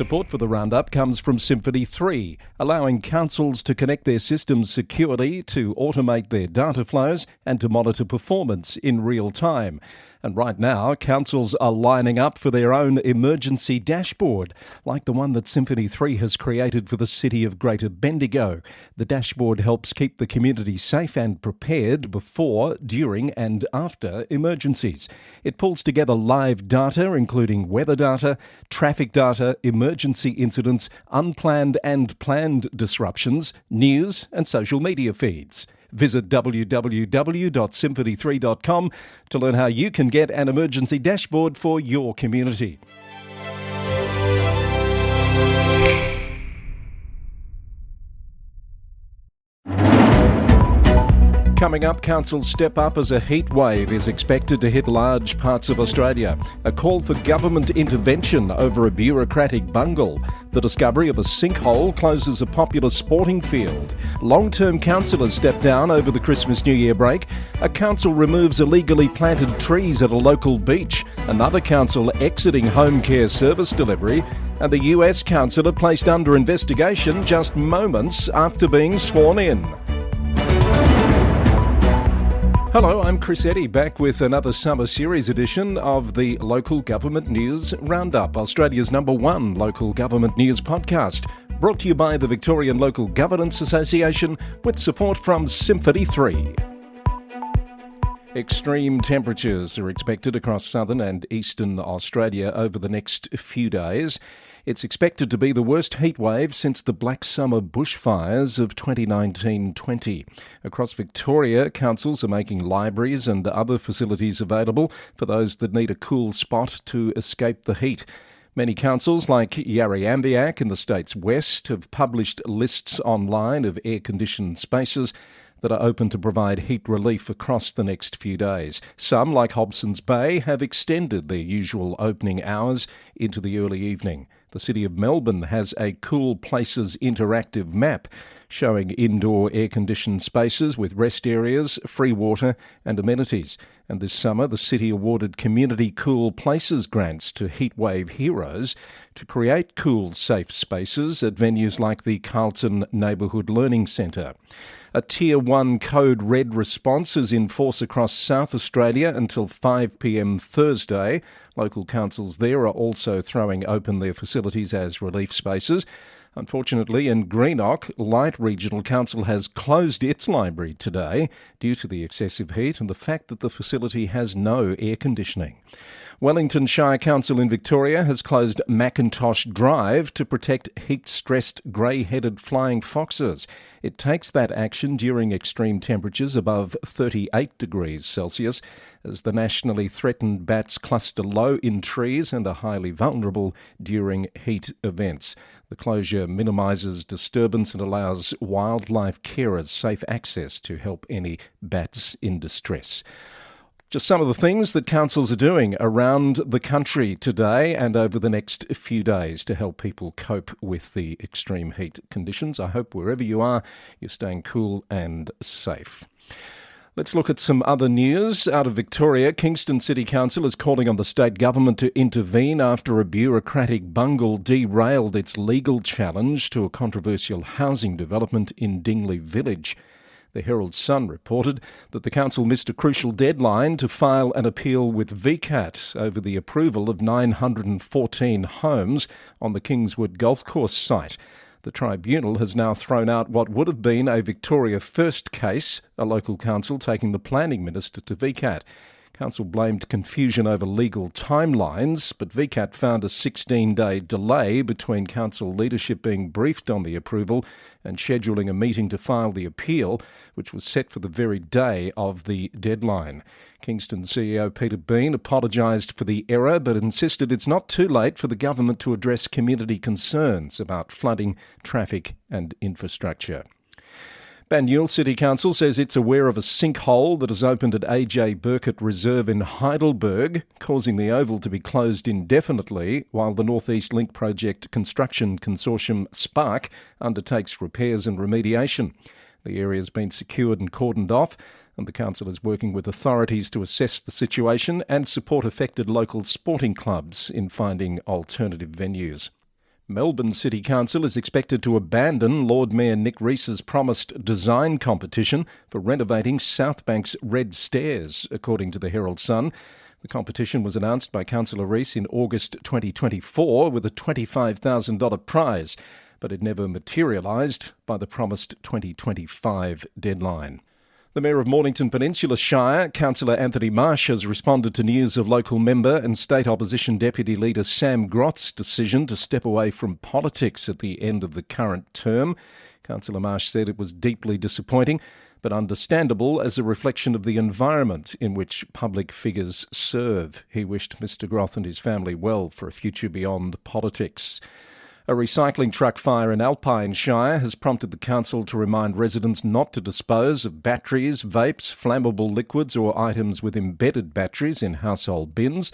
Support for the roundup comes from Symphony 3, allowing councils to connect their systems securely, to automate their data flows and to monitor performance in real time. And right now, councils are lining up for their own emergency dashboard, like the one that Symphony 3 has created for the city of Greater Bendigo. The dashboard helps keep the community safe and prepared before, during and after emergencies. It pulls together live data, including weather data, traffic data, emergency incidents, unplanned and planned disruptions, news and social media feeds. Visit www.symphony3.com to learn how you can get an emergency dashboard for your community. Coming up, councils step up as a heat wave is expected to hit large parts of Australia. A call for government intervention over a bureaucratic bungle. The discovery of a sinkhole closes a popular sporting field. Long-term councillors step down over the Christmas-New Year break. A council removes illegally planted trees at a local beach. Another council exiting home care service delivery. And the US councillor placed under investigation just moments after being sworn in. Hello, I'm Chris Eddy, back with another summer series edition of the Local Government News Roundup, Australia's #1 local government news podcast, brought to you by the Victorian Local Governance Association with support from Symphony 3. Extreme temperatures are expected across southern and eastern Australia over the next few days. It's expected to be the worst heat wave since the Black Summer bushfires of 2019-20. Across Victoria, councils are making libraries and other facilities available for those that need a cool spot to escape the heat. Many councils, like Yarriambiack in the state's west, have published lists online of air-conditioned spaces that are open to provide heat relief across the next few days. Some, like Hobson's Bay, have extended their usual opening hours into the early evening. The City of Melbourne has a Cool Places interactive map showing indoor air-conditioned spaces with rest areas, free water and amenities. And this summer, the city awarded Community Cool Places grants to heatwave heroes to create cool, safe spaces at venues like the Carlton Neighbourhood Learning Centre. A Tier 1 Code Red response is in force across South Australia until 5 p.m. Thursday. Local councils there are also throwing open their facilities as relief spaces. Unfortunately, in Greenock, Light Regional Council has closed its library today due to the excessive heat and the fact that the facility has no air conditioning. Wellington Shire Council in Victoria has closed Macintosh Drive to protect heat-stressed grey-headed flying foxes. It takes that action during extreme temperatures above 38 degrees Celsius, as the nationally threatened bats cluster low in trees and are highly vulnerable during heat events. The closure minimises disturbance and allows wildlife carers safe access to help any bats in distress. Just some of the things that councils are doing around the country today and over the next few days to help people cope with the extreme heat conditions. I hope wherever you are, you're staying cool and safe. Let's look at some other news. Out of Victoria, Kingston City Council is calling on the state government to intervene after a bureaucratic bungle derailed its legal challenge to a controversial housing development in Dingley Village. The Herald Sun reported that the council missed a crucial deadline to file an appeal with VCAT over the approval of 914 homes on the Kingswood Golf Course site. The tribunal has now thrown out what would have been a Victoria First case, a local council taking the planning minister to VCAT. Council blamed confusion over legal timelines, but VCAT found a 16-day delay between council leadership being briefed on the approval and scheduling a meeting to file the appeal, which was set for the very day of the deadline. Kingston CEO Peter Bean apologised for the error, but insisted it's not too late for the government to address community concerns about flooding, traffic and infrastructure. Banyule City Council says it's aware of a sinkhole that has opened at A.J. Burkett Reserve in Heidelberg, causing the oval to be closed indefinitely while the North East Link Project construction consortium Spark undertakes repairs and remediation. The area has been secured and cordoned off, and the council is working with authorities to assess the situation and support affected local sporting clubs in finding alternative venues. Melbourne City Council is expected to abandon Lord Mayor Nick Reese's promised design competition for renovating Southbank's Red Stairs, according to the Herald Sun. The competition was announced by Councillor Reese in August 2024 with a $25,000 prize, but it never materialised by the promised 2025 deadline. The Mayor of Mornington Peninsula Shire, Councillor Anthony Marsh, has responded to news of local member and State Opposition Deputy Leader Sam Groth's decision to step away from politics at the end of the current term. Councillor Marsh said it was deeply disappointing, but understandable as a reflection of the environment in which public figures serve. He wished Mr Groth and his family well for a future beyond politics. A recycling truck fire in Alpine Shire has prompted the council to remind residents not to dispose of batteries, vapes, flammable liquids or items with embedded batteries in household bins.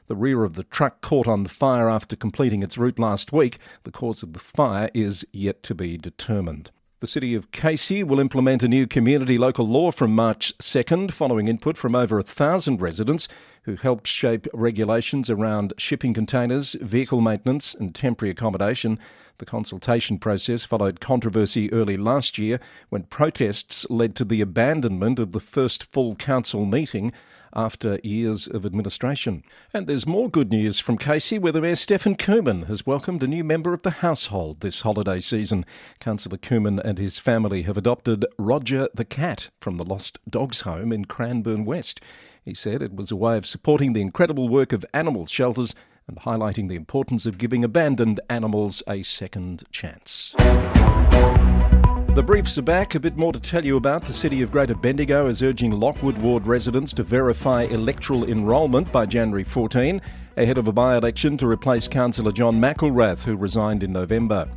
The rear of the truck caught on fire after completing its route last week. The cause of the fire is yet to be determined. The City of Casey will implement a new community local law from March 2nd, following input from over 1,000 residents who helped shape regulations around shipping containers, vehicle maintenance and temporary accommodation. The consultation process followed controversy early last year when protests led to the abandonment of the first full council meeting after years of administration. And there's more good news from Casey, where the Mayor Stephen Cooman has welcomed a new member of the household this holiday season. Councillor Cooman and his family have adopted Roger the cat from the Lost Dogs Home in Cranbourne West. He said it was a way of supporting the incredible work of animal shelters and highlighting the importance of giving abandoned animals a second chance. The briefs are back. A bit more to tell you about. The City of Greater Bendigo is urging Lockwood Ward residents to verify electoral enrolment by January 14, ahead of a by-election to replace Councillor John McElrath, who resigned in November.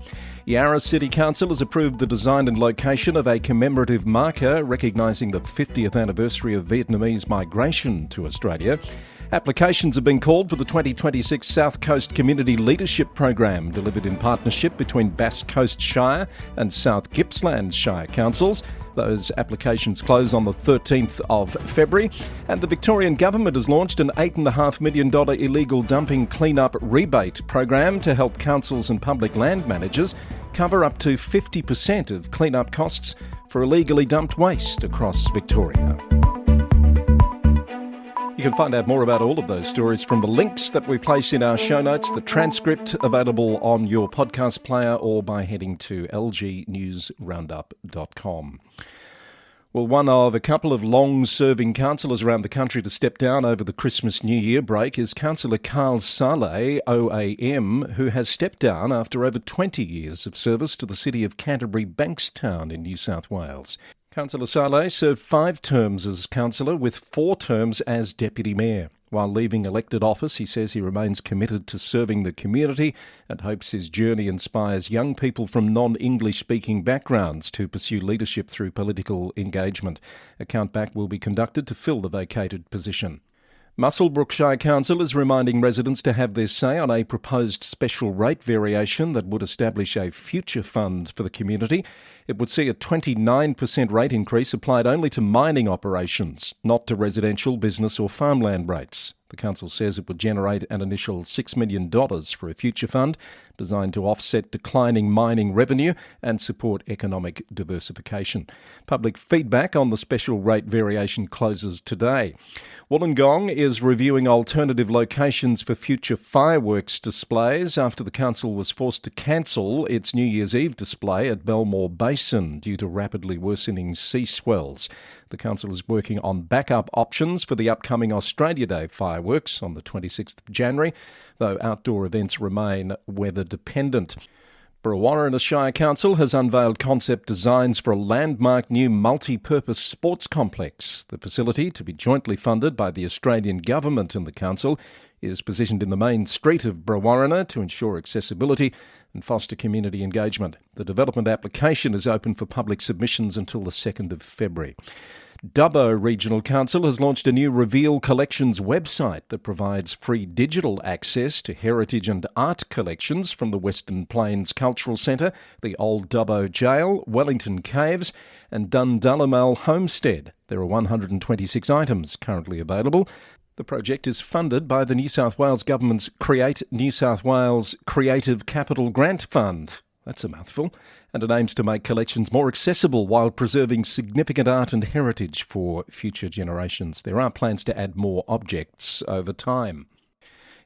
Yarra City Council has approved the design and location of a commemorative marker recognising the 50th anniversary of Vietnamese migration to Australia. Applications have been called for the 2026 South Coast Community Leadership Program, delivered in partnership between Bass Coast Shire and South Gippsland Shire Councils. Those applications close on the 13th of February. And the Victorian Government has launched an $8.5 million illegal dumping clean-up rebate program to help councils and public land managers cover up to 50% of clean-up costs for illegally dumped waste across Victoria. You can find out more about all of those stories from the links that we place in our show notes, the transcript available on your podcast player, or by heading to lgnewsroundup.com. Well, one of a couple of long-serving councillors around the country to step down over the Christmas-New Year break is Councillor Carl Saleh, OAM, who has stepped down after over 20 years of service to the city of Canterbury Bankstown in New South Wales. Councillor Saleh served 5 terms as councillor with 4 terms as deputy mayor. While leaving elected office, he says he remains committed to serving the community and hopes his journey inspires young people from non-English speaking backgrounds to pursue leadership through political engagement. A countback will be conducted to fill the vacated position. Muswellbrook Shire Council is reminding residents to have their say on a proposed special rate variation that would establish a future fund for the community. It would see a 29% rate increase applied only to mining operations, not to residential, business or farmland rates. The council says it would generate an initial $6 million for a future fund designed to offset declining mining revenue and support economic diversification. Public feedback on the special rate variation closes today. Wollongong is reviewing alternative locations for future fireworks displays after the council was forced to cancel its New Year's Eve display at Belmore Basin due to rapidly worsening sea swells. The council is working on backup options for the upcoming Australia Day fireworks on the 26th of January, though outdoor events remain weather dependent. Brewarrina Shire Council has unveiled concept designs for a landmark new multi-purpose sports complex. The facility, to be jointly funded by the Australian Government and the council, is positioned in the main street of Brewarrina to ensure accessibility and foster community engagement. The development application is open for public submissions until the 2nd of February. Dubbo Regional Council has launched a new Reveal Collections website that provides free digital access to heritage and art collections from the Western Plains Cultural Centre, the Old Dubbo Jail, Wellington Caves and Dundullimal Homestead. There are 126 items currently available. The project is funded by the New South Wales Government's Create New South Wales Creative Capital Grant Fund. That's a mouthful. And it aims to make collections more accessible while preserving significant art and heritage for future generations. There are plans to add more objects over time.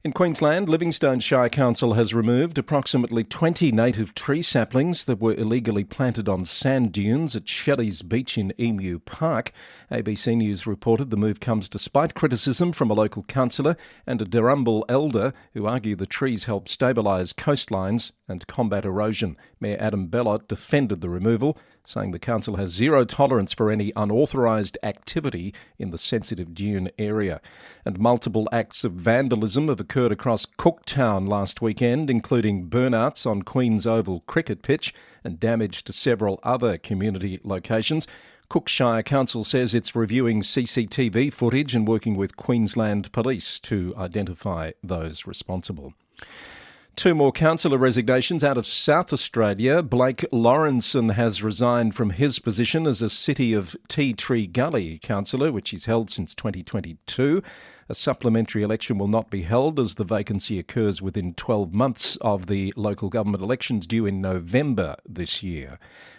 In Queensland, Livingstone Shire Council has removed approximately 20 native tree saplings that were illegally planted on sand dunes at Shelley's Beach in Emu Park. ABC News reported the move comes despite criticism from a local councillor and a Dirrumbul elder who argue the trees help stabilise coastlines and combat erosion. Mayor Adam Bellott defended the removal, saying the council has zero tolerance for any unauthorised activity in the sensitive dune area. And multiple acts of vandalism have occurred across Cooktown last weekend, including burnouts on Queen's Oval cricket pitch and damage to several other community locations. Cook Shire Council says it's reviewing CCTV footage and working with Queensland Police to identify those responsible. Two more councillor resignations out of South Australia. Blake Lawrenson has resigned from his position as a City of Tea Tree Gully councillor, which he's held since 2022. A supplementary election will not be held as the vacancy occurs within 12 months of the local government elections due in November this year.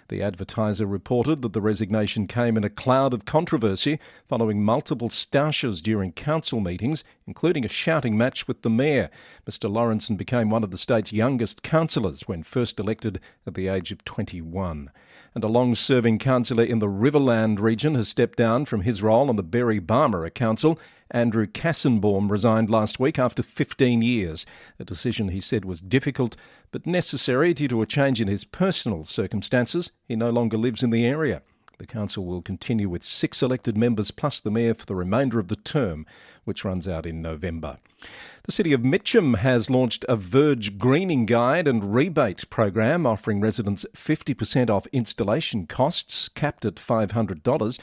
The Advertiser reported that the resignation came in a cloud of controversy following multiple stoushes during council meetings, including a shouting match with the mayor. Mr Lawrenson became one of the state's youngest councillors when first elected at the age of 21. And a long-serving councillor in the Riverland region has stepped down from his role on the Berry-Barmera Council. Andrew Kassenbaum resigned last week after 15 years, a decision he said was difficult but necessary due to a change in his personal circumstances. He no longer lives in the area. The council will continue with 6 elected members plus the mayor for the remainder of the term, which runs out in November. The City of Mitcham has launched a Verge greening guide and rebate program offering residents 50% off installation costs, capped at $500,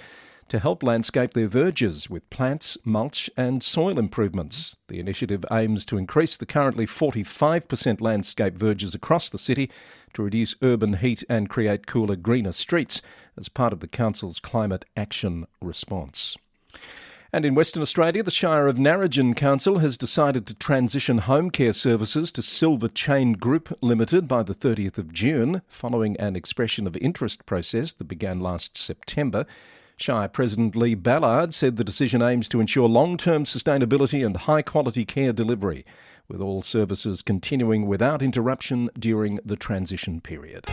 to help landscape their verges with plants, mulch and soil improvements. The initiative aims to increase the currently 45% landscape verges across the city to reduce urban heat and create cooler, greener streets as part of the council's climate action response. And in Western Australia, the Shire of Narrogin Council has decided to transition home care services to Silver Chain Group Limited by the 30th of June, following an expression of interest process that began last September. Shire President Lee Ballard said the decision aims to ensure long-term sustainability and high-quality care delivery, with all services continuing without interruption during the transition period.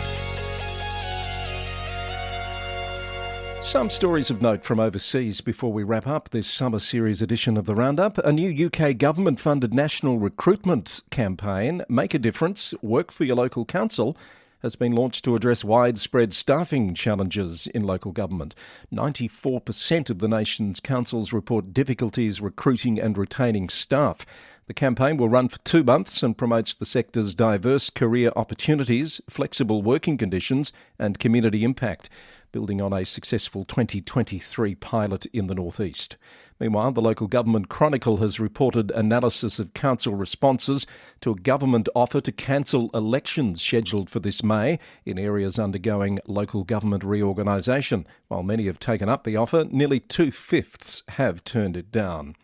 Some stories of note from overseas before we wrap up this summer series edition of the Roundup. A new UK government-funded national recruitment campaign, Make a Difference, Work for Your Local Council, has been launched to address widespread staffing challenges in local government. 94% of the nation's councils report difficulties recruiting and retaining staff. The campaign will run for 2 months and promotes the sector's diverse career opportunities, flexible working conditions and community impact, building on a successful 2023 pilot in the northeast. Meanwhile, the Local Government Chronicle has reported analysis of council responses to a government offer to cancel elections scheduled for this May in areas undergoing local government reorganisation. While many have taken up the offer, nearly 2/5 have turned it down.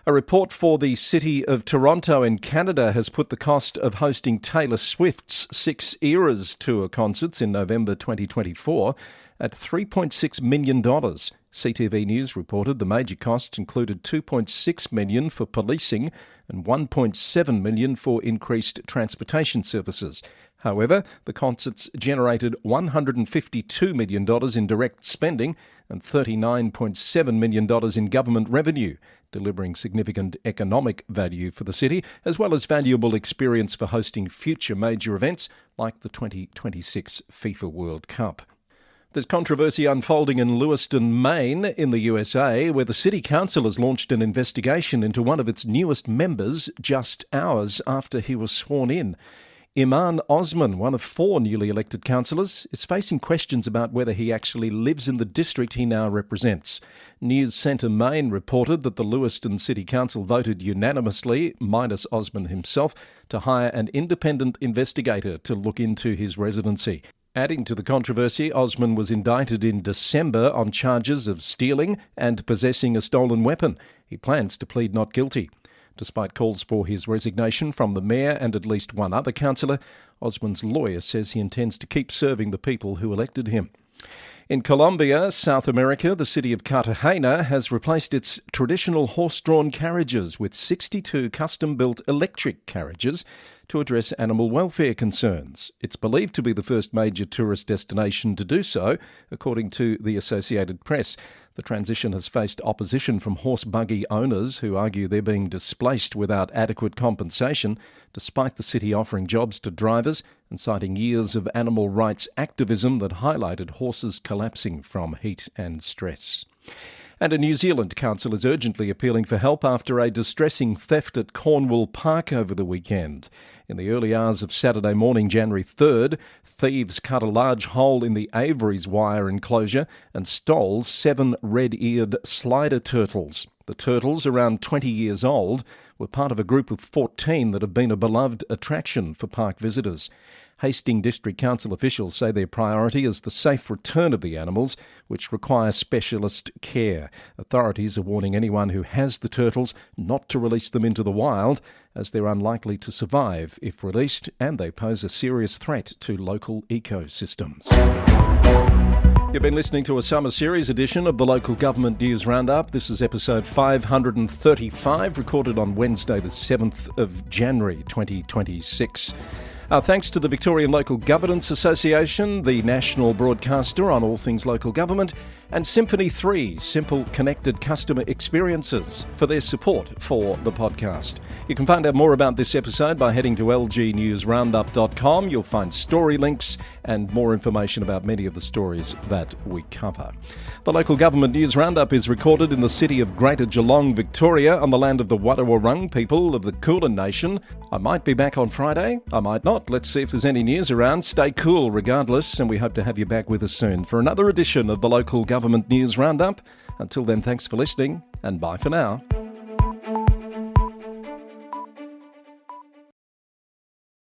A report for the City of Toronto in Canada has put the cost of hosting Taylor Swift's 6 Eras tour concerts in November 2024 at $3.6 million. CTV News reported the major costs included $2.6 million for policing and $1.7 million for increased transportation services. However, the concerts generated $152 million in direct spending and $39.7 million in government revenue, delivering significant economic value for the city, as well as valuable experience for hosting future major events like the 2026 FIFA World Cup. There's controversy unfolding in Lewiston, Maine, in the USA, where the City Council has launched an investigation into one of its newest members just hours after he was sworn in. Iman Osman, one of 4 newly elected councillors, is facing questions about whether he actually lives in the district he now represents. News Centre Maine reported that the Lewiston City Council voted unanimously, minus Osman himself, to hire an independent investigator to look into his residency. Adding to the controversy, Osman was indicted in December on charges of stealing and possessing a stolen weapon. He plans to plead not guilty. Despite calls for his resignation from the mayor and at least one other councillor, Osmond's lawyer says he intends to keep serving the people who elected him. In Colombia, South America, the city of Cartagena has replaced its traditional horse-drawn carriages with 62 custom-built electric carriages to address animal welfare concerns. It's believed to be the first major tourist destination to do so, according to the Associated Press. The transition has faced opposition from horse buggy owners who argue they're being displaced without adequate compensation, despite the city offering jobs to drivers and citing years of animal rights activism that highlighted horses collapsing from heat and stress. And a New Zealand council is urgently appealing for help after a distressing theft at Cornwall Park over the weekend. In the early hours of Saturday morning, January 3rd, thieves cut a large hole in the aviaries wire enclosure and stole 7 red-eared slider turtles. The turtles, around 20 years old, were part of a group of 14 that have been a beloved attraction for park visitors. Hastings District Council officials say their priority is the safe return of the animals, which require specialist care. Authorities are warning anyone who has the turtles not to release them into the wild, as they're unlikely to survive if released, and they pose a serious threat to local ecosystems. You've been listening to a summer series edition of the Local Government News Roundup. This is episode 535, recorded on Wednesday the 7th of January 2026. Our thanks to the Victorian Local Governance Association, the national broadcaster on all things local government, and Symphony 3, Simple Connected Customer Experiences, for their support for the podcast. You can find out more about this episode by heading to lgnewsroundup.com. You'll find story links and more information about many of the stories that we cover. The Local Government News Roundup is recorded in the city of Greater Geelong, Victoria, on the land of the Wadawurrung people of the Kulin Nation. I might be back on Friday, I might not. Let's see if there's any news around. Stay cool regardless, and we hope to have you back with us soon for another edition of the Local Government News Roundup. Until then, thanks for listening, and bye for now.